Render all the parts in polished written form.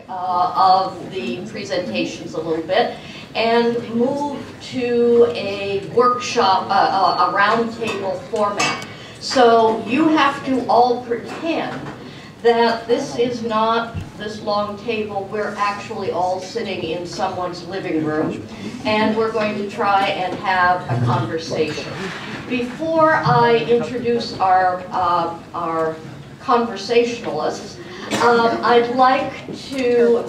of the presentations a little bit and move to a workshop, a roundtable format. So you have to all pretend that this is not this long table. We're actually all sitting in someone's living room, and we're going to try and have a conversation. Before I introduce our conversationalists, I'd like to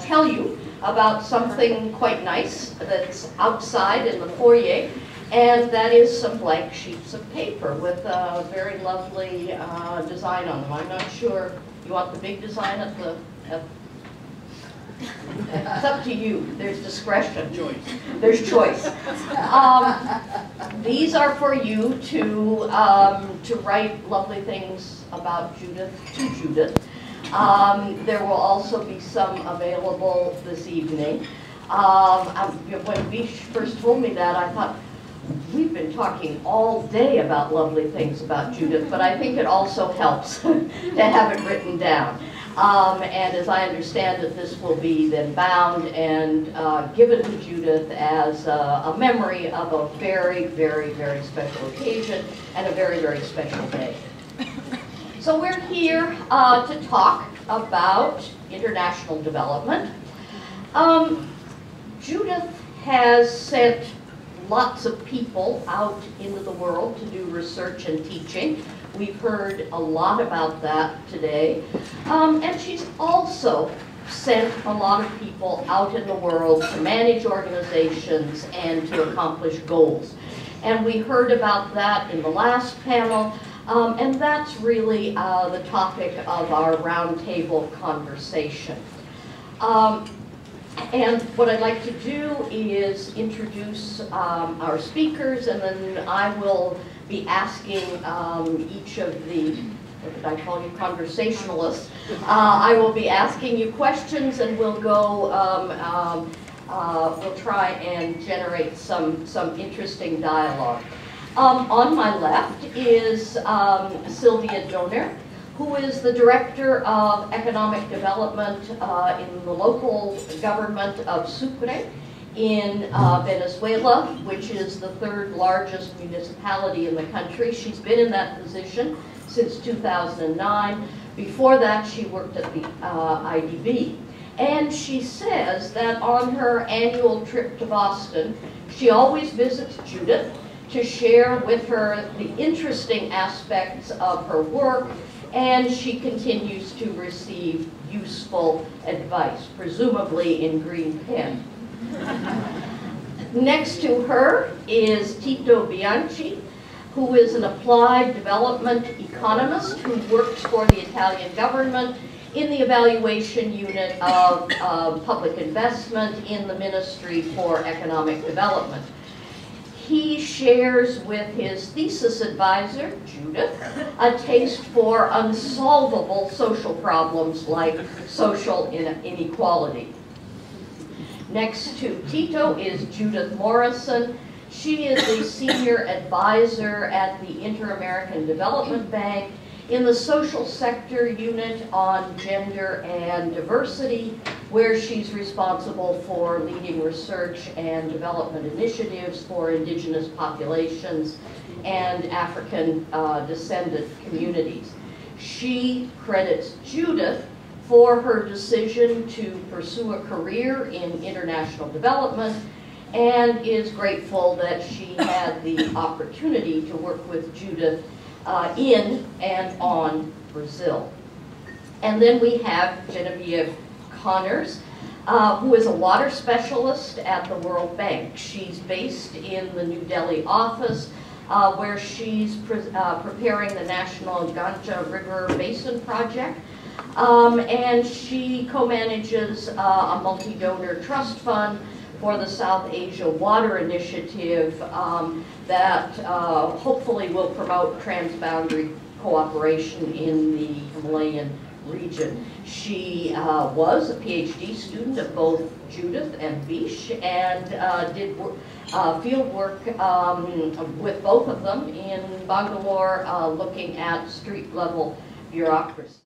tell you about something quite nice that's outside in the foyer, and that is some blank sheets of paper with a very lovely design on them. I'm not sure, you want the big design at the... It's up to you. There's discretion. Choice. There's choice. These are for you to write lovely things about Judith to Judith. There will also be some available this evening. When Vish first told me that, I thought, we've been talking all day about lovely things about Judith, but I think it also helps to have it written down. And as I understand it, this will be then bound and given to Judith as a memory of a very, very, very special occasion and a very, very special day. So we're here to talk about international development. Judith has sent lots of people out into the world to do research and teaching. We've heard a lot about that today. And she's also sent a lot of people out in the world to manage organizations and to accomplish goals. And we heard about that in the last panel, and that's really the topic of our roundtable conversation. And what I'd like to do is introduce our speakers, and then I will be asking each of the, what did I call you, conversationalists. I will be asking you questions, and we'll go, we'll try and generate some interesting dialogue. On my left is Sylvia Donner, who is the Director of Economic Development in the local government of Sucre in Venezuela, which is the third largest municipality in the country. She's been in that position since 2009. Before that, she worked at the IDB. And she says that on her annual trip to Boston, she always visits Judith to share with her the interesting aspects of her work, and she continues to receive useful advice, presumably in green pen. Next to her is Tito Bianchi, who is an applied development economist who works for the Italian government in the evaluation unit of public investment in the Ministry for Economic Development. He shares with his thesis advisor, Judith, a taste for unsolvable social problems like social inequality. Next to Tito is Judith Morrison. She is the senior advisor at the Inter-American Development Bank in the social sector unit on gender and diversity, where she's responsible for leading research and development initiatives for indigenous populations and African descendant communities. She credits Judith for her decision to pursue a career in international development and is grateful that she had the opportunity to work with Judith in and on Brazil. And then we have Genevieve Connors, who is a water specialist at the World Bank. She's based in the New Delhi office, where she's preparing the National Ganga River Basin Project. And she co-manages a multi-donor trust fund for the South Asia Water Initiative that hopefully will promote transboundary cooperation in the Himalayan region. She was a PhD student of both Judith and Vish, and did field work with both of them in Bangalore, looking at street-level bureaucracy.